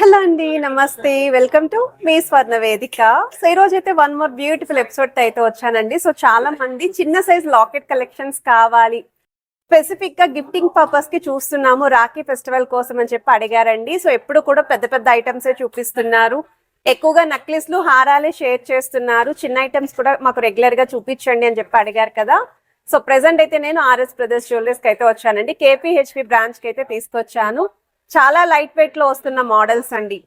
Hello అండి, నమస్తే. Welcome to me స్వర్ణ వేదిక. సో ఈ రోజు అయితే వన్ మోర్ బ్యూటిఫుల్ ఎపిసోడ్ అయితే వచ్చానండి. సో చాలా మంది చిన్న సైజ్ లాకెట్ కలెక్షన్స్ కావాలి, స్పెసిఫిక్ గా గిఫ్టింగ్ పర్పస్ కి చూస్తున్నాము, రాఖీ ఫెస్టివల్ కోసం అని చెప్పి అడిగారండి. సో ఎప్పుడు కూడా పెద్ద పెద్ద ఐటమ్స్ చూపిస్తున్నారు, ఎక్కువగా నక్లెస్లు హారాలే షేర్ చేస్తున్నారు. చిన్న ఐటమ్స్ కూడా మాకు రెగ్యులర్ గా చూపించండి అని చెప్పి అడిగారు కదా. సో ప్రెసెంట్ అయితే నేను ఆర్ఎస్ బ్రదర్స్ జ్యువెలర్స్ కి అయితే వచ్చానండి. కేపీహెచ్పి బ్రాంచ్ కి అయితే తీసుకొచ్చాను. చాలా లైట్ వెయిట్ లో వస్తున్న మోడల్స్ అండి.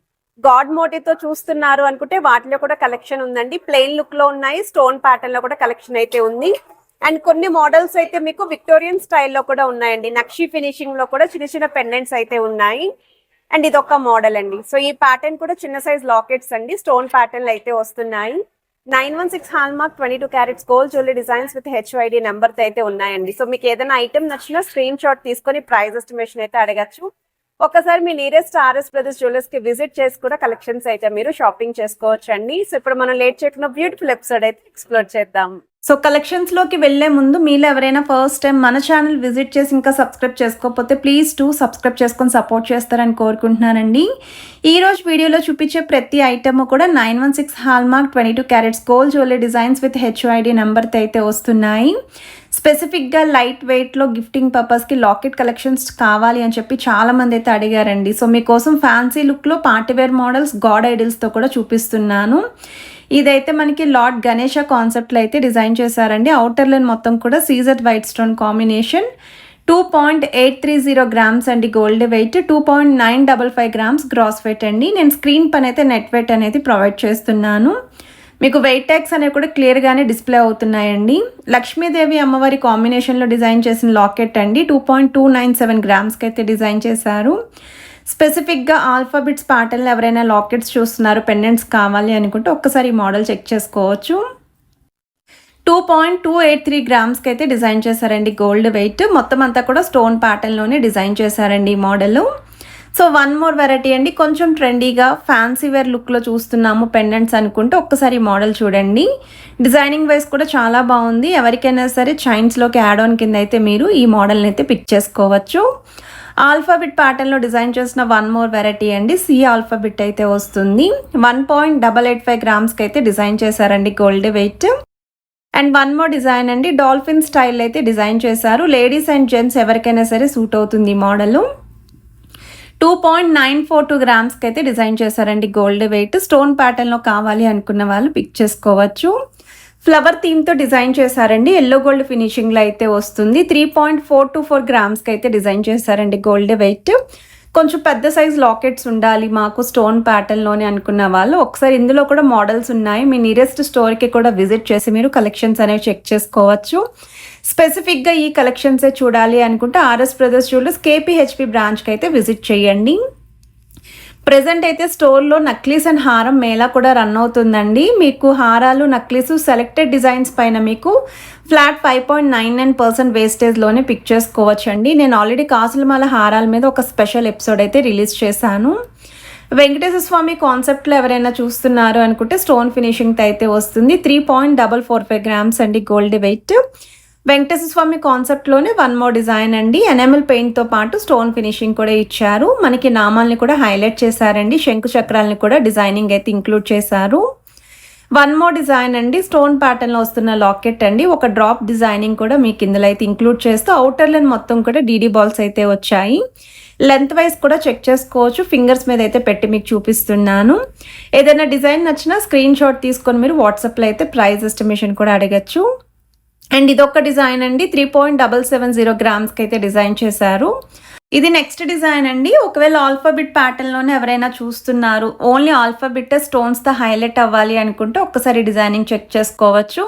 గాడ్ మోటివ్ తో చూస్తున్నారు అనుకుంటే వాటిలో కూడా కలెక్షన్ ఉందండి. ప్లెయిన్ లుక్ లో ఉన్నాయి, స్టోన్ ప్యాటర్న్ లో కూడా కలెక్షన్ అయితే ఉంది. అండ్ కొన్ని మోడల్స్ అయితే మీకు విక్టోరియన్ స్టైల్లో కూడా ఉన్నాయండి. నక్షి ఫినిషింగ్ లో కూడా చిన్న చిన్న పెండెంట్స్ అయితే ఉన్నాయి. అండ్ ఇదొక మోడల్ అండి. సో ఈ ప్యాటర్న్ కూడా చిన్న సైజ్ లాకెట్స్ అండి, స్టోన్ ప్యాటర్న్ అయితే వస్తున్నాయి. 916 hallmark 22 carats gold jewellery designs with HID number అయితే ఉన్నాయండి. సో మీకు ఏదైనా ఐటమ్ నచ్చినా స్క్రీన్ షాట్ తీసుకొని ప్రైస్ ఎస్టిమేషన్ అయితే అడగచ్చు. ఒకసారి మీ నియరెస్ట్ ఆర్ఎస్ బ్రదర్స్ జ్యువెలర్స్ కి విజిట్ చేసి కూడా కలెక్షన్స్ అయితే మీరు షాపింగ్ చేసుకోవచ్చు అండి. సో ఇప్పుడు మనం లేట్ చేయకుండా బ్యూటిఫుల్ ఎపిసోడ్ అయితే ఎక్స్ప్లోర్ చేద్దాం. సో కలెక్షన్స్ లోకి వెళ్లే ముందు మీలో ఎవరైనా ఫస్ట్ టైం మన ఛానల్ విజిట్ చేసి ఇంకా సబ్స్క్రైబ్ చేసుకోకపోతే ప్లీజ్ సబ్స్క్రైబ్ చేసుకొని సపోర్ట్ చేస్తారని కోరుకుంటున్నానండి. ఈ రోజు వీడియోలో చూపించే ప్రతి ఐటమ్ కూడా 916 hallmark 22 carats gold jewellery designs with HID నెంబర్తో అయితే వస్తున్నాయి. స్పెసిఫిక్గా లైట్ వెయిట్లో గిఫ్టింగ్ పర్పస్కి లాకెట్ కలెక్షన్స్ కావాలి అని చెప్పి చాలామంది అయితే అడిగారండి. సో మీకోసం ఫ్యాన్సీ లుక్లో పార్టీవేర్ మోడల్స్ గాడ్ ఐడిల్స్తో కూడా చూపిస్తున్నాను. ఇదైతే మనకి లార్డ్ గణేష కాన్సెప్ట్లో అయితే డిజైన్ చేశారండి. అవుటర్ లైన్ మొత్తం కూడా CZ white stone combination. 2.830 grams అండి gold weight, 2.955 grams gross weight అండి. నేను స్క్రీన్ పైన అయితే నెట్ వెయిట్ అనేది ప్రొవైడ్ చేస్తున్నాను. మీకు వెయిట్ ట్యాగ్స్ అనేవి కూడా క్లియర్గానే డిస్ప్లే అవుతున్నాయండి. లక్ష్మీదేవి అమ్మవారి కాంబినేషన్లో డిజైన్ చేసిన లాకెట్ అండి. 2.297 గ్రామ్స్కి అయితే డిజైన్ చేశారు. స్పెసిఫిక్గా ఆల్ఫాబెట్స్ ప్యాటర్న్లో ఎవరైనా లాకెట్స్ చూస్తున్నారు, పెండెంట్స్ కావాలి అనుకుంటే ఒక్కసారి ఈ మోడల్ చెక్ చేసుకోవచ్చు. 2.283 గ్రామ్స్కి అయితే డిజైన్ చేశారండి గోల్డ్ వెయిట్. మొత్తం అంతా కూడా స్టోన్ ప్యాటర్న్లోనే డిజైన్ చేశారండి ఈ model. So one more variety అండి, కొంచెం ట్రెండీగా ఫ్యాన్సీ వేర్ లుక్లో చూస్తున్నాము పెండెంట్స్ అనుకుంటే ఒక్కసారి ఈ మోడల్ చూడండి. డిజైనింగ్ వైజ్ కూడా చాలా బాగుంది. ఎవరికైనా సరే చైన్స్లోకి యాడ్ ఆన్ కింద అయితే మీరు ఈ మోడల్ని అయితే పిక్ చేసుకోవచ్చు. ఆల్ఫాబెట్ ప్యాటర్న్లో డిజైన్ చేసిన వన్ మోర్ వెరైటీ అండి. సి ఆల్ఫాబెట్ అయితే వస్తుంది. 1.885 గ్రామ్స్కి అయితే డిజైన్ చేశారండి gold weight. And one more design అండి, డాల్ఫిన్ స్టైల్ అయితే డిజైన్ చేశారు. లేడీస్ అండ్ జెంట్స్ ఎవరికైనా సరే సూట్ అవుతుంది ఈ మోడల్. 2.942 గ్రామ్స్కి అయితే డిజైన్ చేశారండి గోల్డ్ వెయిట్. స్టోన్ ప్యాటర్న్లో కావాలి అనుకున్న వాళ్ళు పిక్ చేసుకోవచ్చు. ఫ్లవర్ థీమ్తో డిజైన్ చేశారండి. ఎల్లో గోల్డ్ ఫినిషింగ్లో అయితే వస్తుంది. 3.424 గ్రామ్స్కి అయితే డిజైన్ చేశారండి గోల్డ్ వెయిట్. కొంచెం పెద్ద సైజ్ లాకెట్స్ ఉండాలి మాకు స్టోన్ ప్యాటర్న్లోనే అనుకున్న వాళ్ళు ఒకసారి ఇందులో కూడా మోడల్స్ ఉన్నాయి. మీ నియరెస్ట్ స్టోర్కి కూడా విజిట్ చేసి మీరు కలెక్షన్స్ అనేవి చెక్ చేసుకోవచ్చు. స్పెసిఫిక్గా ఈ కలెక్షన్సే చూడాలి అనుకుంటే ఆర్ఎస్ బ్రదర్స్ జ్యువెలర్స్ కేపీహెచ్పి బ్రాంచ్కి అయితే విజిట్ చేయండి. ప్రెజెంట్ అయితే స్టోర్లో నక్లీస్ అండ్ హారం మేళా కూడా రన్ అవుతుందండి. మీకు హారాలు నక్లీసు సెలెక్టెడ్ డిజైన్స్ పైన మీకు ఫ్లాట్ 5.99% వేస్టేజ్లోనే పిక్ చేసుకోవచ్చు అండి. నేను ఆల్రెడీ కాసులమాల హారాల మీద ఒక స్పెషల్ ఎపిసోడ్ అయితే రిలీజ్ చేశాను. వెంకటేశ్వర స్వామి కాన్సెప్ట్లో ఎవరైనా చూస్తున్నారు అనుకుంటే స్టోన్ ఫినిషింగ్తో అయితే వస్తుంది. 3.445 గ్రామ్స్ అండి గోల్డ్ వెయిట్. వెంకటేశ్వర స్వామి కాన్సెప్ట్లోనే వన్ మోర్ డిజైన్ అండి. ఎనామిల్ పెయింట్తో పాటు స్టోన్ ఫినిషింగ్ కూడా ఇచ్చారు. మనకి నామాల్ని కూడా హైలైట్ చేశారండి. శంకు చక్రాలని కూడా డిజైనింగ్ అయితే ఇంక్లూడ్ చేశారు. వన్ మోర్ డిజైన్ అండి, స్టోన్ ప్యాటర్న్లో వస్తున్న లాకెట్ అండి. ఒక డ్రాప్ డిజైనింగ్ కూడా మీకు ఇందులో అయితే ఇంక్లూడ్ చేస్తూ అవుటర్ లైన్ మొత్తం కూడా డీడీ బాల్స్ అయితే వచ్చాయి. లెంత్ వైజ్ కూడా చెక్ చేసుకోవచ్చు. ఫింగర్స్ మీద అయితే పెట్టి మీకు చూపిస్తున్నాను. ఏదైనా డిజైన్ నచ్చినా స్క్రీన్ షాట్ తీసుకొని మీరు వాట్సాప్లో అయితే ప్రైస్ ఎస్టిమేషన్ కూడా అడగచ్చు. అండ్ ఇదొక డిజైన్ అండి, 3.770 గ్రామ్స్కి అయితే డిజైన్ చేశారు. ఇది నెక్స్ట్ డిజైన్ అండి. ఒకవేళ ఆల్ఫాబెట్ ప్యాటర్న్లోనే ఎవరైనా చూస్తున్నారు, ఓన్లీ ఆల్ఫాబెట్ స్టోన్స్తో హైలైట్ అవ్వాలి అనుకుంటే ఒక్కసారి డిజైనింగ్ చెక్ చేసుకోవచ్చు.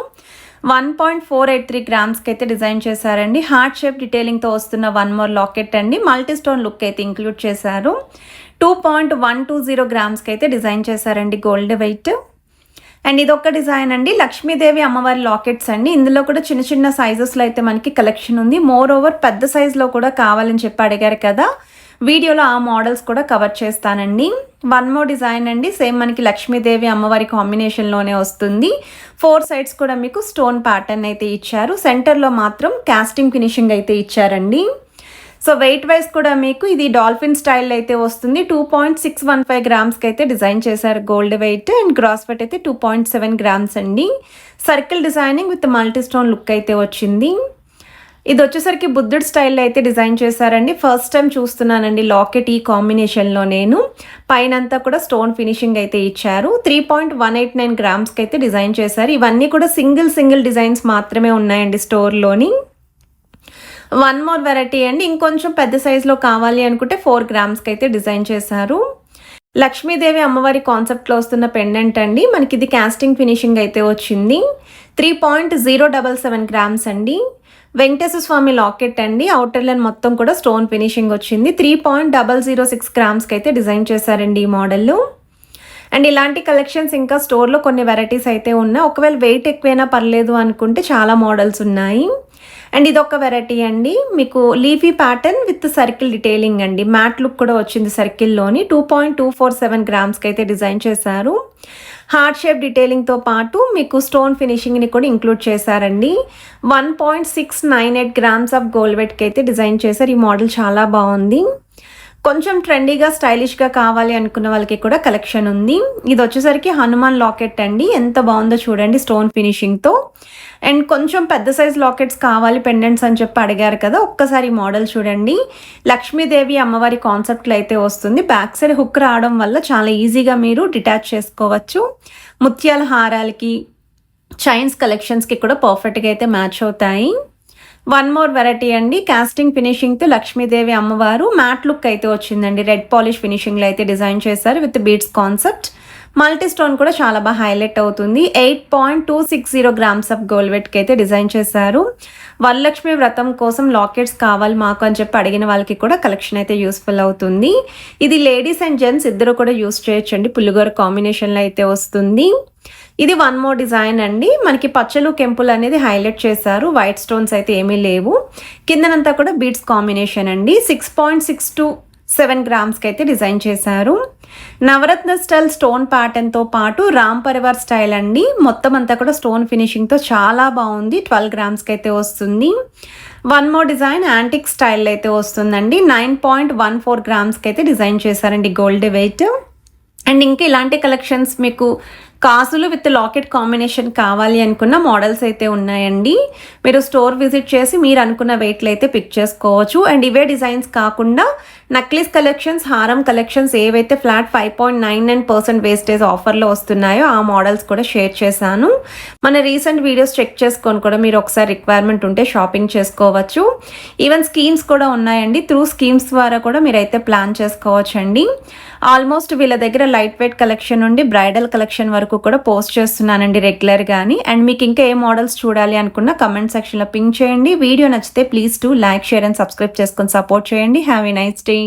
1.483 గ్రామ్స్కి అయితే డిజైన్ చేశారండి. హార్ట్ షేప్ డీటెయిలింగ్తో వస్తున్న వన్ మోర్ లాకెట్ అండి. మల్టీ స్టోన్ లుక్ అయితే ఇంక్లూడ్ చేశారు. 2.120 గ్రామ్స్కి అయితే డిజైన్ చేశారండి గోల్డ్ వెయిట్. అండ్ ఇదొక డిజైన్ అండి, లక్ష్మీదేవి అమ్మవారి లాకెట్స్ అండి. ఇందులో కూడా చిన్న చిన్న సైజెస్లో అయితే మనకి కలెక్షన్ ఉంది. మోర్ ఓవర్ పెద్ద సైజులో కూడా కావాలని చెప్పి అడిగారు కదా, వీడియోలో ఆ మోడల్స్ కూడా కవర్ చేస్తానండి. వన్ మోర్ డిజైన్ అండి, సేమ్ మనకి లక్ష్మీదేవి అమ్మవారి కాంబినేషన్లోనే వస్తుంది. 4 సైడ్స్ కూడా మీకు స్టోన్ ప్యాటర్న్ అయితే ఇచ్చారు. సెంటర్లో మాత్రం కాస్టింగ్ ఫినిషింగ్ అయితే ఇచ్చారండి. సో వెయిట్ వైజ్ కూడా మీకు ఇది డాల్ఫిన్ స్టైల్ అయితే వస్తుంది. 2.615 గ్రామ్స్కి అయితే డిజైన్ చేశారు gold weight. And gross weight అయితే 2.7 గ్రామ్స్ అండి. Circle designing with multi stone look అయితే వచ్చింది. ఇది వచ్చేసరికి బుద్ధుడు స్టైల్లో అయితే డిజైన్ చేశారండి. ఫస్ట్ టైం చూస్తున్నానండి లాకెట్ ఈ కాంబినేషన్లో నేను. పైనంతా కూడా స్టోన్ ఫినిషింగ్ అయితే ఇచ్చారు. 3.189 గ్రామ్స్కి అయితే డిజైన్ చేశారు. ఇవన్నీ కూడా సింగిల్ డిజైన్స్ మాత్రమే ఉన్నాయండి స్టోర్లోని. వన్ మోర్ వెరైటీ అండి. ఇంకొంచెం పెద్ద సైజులో కావాలి అనుకుంటే 4 గ్రామ్స్కి అయితే డిజైన్ చేశారు. లక్ష్మీదేవి అమ్మవారి కాన్సెప్ట్లో వస్తున్న పెండెంట్ అండి. మనకి ఇది కాస్టింగ్ ఫినిషింగ్ అయితే వచ్చింది. 3.077 గ్రామ్స్ అండి. వెంకటేశ్వర స్వామి లాకెట్ అండి. అవుటర్ లైన్ మొత్తం కూడా స్టోన్ ఫినిషింగ్ వచ్చింది. 3.006 గ్రామ్స్కి అయితే డిజైన్ చేశారండి ఈ మోడల్లో. అండ్ ఇలాంటి కలెక్షన్స్ ఇంకా స్టోర్లో కొన్ని వెరైటీస్ అయితే ఉన్నాయి. ఒకవేళ వెయిట్ ఎక్కువైనా పర్లేదు అనుకుంటే చాలా మోడల్స్ ఉన్నాయి. అండ్ ఇదొక వెరైటీ అండి. మీకు leafy pattern with circle detailing అండి. మ్యాట్ లుక్ కూడా వచ్చింది సర్కిల్లోని. 2.247 గ్రామ్స్కి అయితే డిజైన్ చేశారు. హార్ట్ షేప్ డిటైలింగ్తో పాటు మీకు స్టోన్ ఫినిషింగ్ని కూడా ఇంక్లూడ్ చేశారండి. 1.698 గ్రామ్స్ ఆఫ్ గోల్డ్ వెయిట్కి అయితే డిజైన్ చేశారు. ఈ మోడల్ చాలా బాగుంది. కొంచెం ట్రెండీగా స్టైలిష్గా కావాలి అనుకున్న వాళ్ళకి కూడా కలెక్షన్ ఉంది. ఇది వచ్చేసరికి హనుమాన్ లాకెట్ అండి. ఎంత బాగుందో చూడండి స్టోన్ ఫినిషింగ్తో. అండ్ కొంచెం పెద్ద సైజ్ లాకెట్స్ కావాలి పెండెంట్స్ అని చెప్పి అడిగారు కదా, ఒక్కసారి మోడల్ చూడండి. లక్ష్మీదేవి అమ్మవారి కాన్సెప్ట్లో అయితే వస్తుంది. బ్యాక్ సైడ్ హుక్ రావడం వల్ల చాలా ఈజీగా మీరు డిటాచ్ చేసుకోవచ్చు. ముత్యాల హారాలకి, చైన్స్ కలెక్షన్స్కి కూడా పర్ఫెక్ట్గా అయితే మ్యాచ్ అవుతాయి. వన్ మోర్ వెరైటీ అండి. కాస్టింగ్ ఫినిషింగ్తో లక్ష్మీదేవి అమ్మవారు మ్యాట్ లుక్ అయితే వచ్చిందండి. రెడ్ పాలిష్ ఫినిషింగ్లో అయితే డిజైన్ చేశారు with beads concept. Multi stone కూడా చాలా బాగా హైలైట్ అవుతుంది. 8.260 గ్రామ్స్ ఆఫ్ గోల్డ్ వెయిట్కి అయితే డిజైన్ చేశారు. వరలక్ష్మి వ్రతం కోసం లాకెట్స్ కావాలి మాకు అని చెప్పి అడిగిన వాళ్ళకి కూడా కలెక్షన్ అయితే యూస్ఫుల్ అవుతుంది. ఇది లేడీస్ అండ్ జెంట్స్ ఇద్దరు కూడా యూస్ చేయొచ్చండి. పులిగోర కాంబినేషన్లో అయితే వస్తుంది. ఇది వన్ మోర్ డిజైన్ అండి. మనకి పచ్చలు కెంపులు అనేది హైలైట్ చేశారు. వైట్ స్టోన్స్ అయితే ఏమీ లేవు. కిందనంతా కూడా బీడ్స్ కాంబినేషన్ అండి. 6.627 గ్రామ్స్కి అయితే డిజైన్ చేశారు. నవరత్న స్టైల్ స్టోన్ ప్యాటర్న్తో పాటు రామ్ పరివార్ స్టైల్ అండి. మొత్తం అంతా కూడా స్టోన్ ఫినిషింగ్తో చాలా బాగుంది. 12 గ్రామ్స్కి అయితే వస్తుంది. One more design antique style అయితే వస్తుందండి. 9.14 గ్రామ్స్కి అయితే డిజైన్ చేశారండి గోల్డ్ వెయిట్. అండ్ ఇంకా ఇలాంటి కలెక్షన్స్ మీకు కాసులు విత్ లాకెట్ కాంబినేషన్ కావాలి అనుకున్న మోడల్స్ అయితే ఉన్నాయండి. మీరు స్టోర్ విజిట్ చేసి మీరు అనుకున్న వెయిట్లు అయితే పిక్ చేసుకోవచ్చు. అండ్ ఇవే డిజైన్స్ కాకుండా నక్లీస్ కలెక్షన్స్, హారం కలెక్షన్స్ ఏవైతే ఫ్లాట్ 5.99% వేస్టేజ్ ఆఫర్లో వస్తున్నాయో ఆ మోడల్స్ కూడా షేర్ చేశాను. మన రీసెంట్ వీడియోస్ చెక్ చేసుకొని కూడా మీరు ఒకసారి రిక్వైర్మెంట్ ఉంటే షాపింగ్ చేసుకోవచ్చు. ఈవెన్ స్కీమ్స్ కూడా ఉన్నాయండి. త్రూ స్కీమ్స్ ద్వారా కూడా మీరైతే ప్లాన్ చేసుకోవచ్చు అండి. ఆల్మోస్ట్ వీళ్ళ దగ్గర లైట్ వెయిట్ కలెక్షన్ నుండి బ్రైడల్ కలెక్షన్ వరకు కూడా పోస్ట్ చేస్తున్నానండి రెగ్యులర్గాని. అండ్ మీకు ఇంకా ఏ మోడల్స్ చూడాలి అనుకున్నా కమెంట్ సెక్షన్లో పింక్ చేయండి. వీడియో నచ్చితే please to like, share and subscribe చేసుకొని సపోర్ట్ చేయండి. Have a nice day.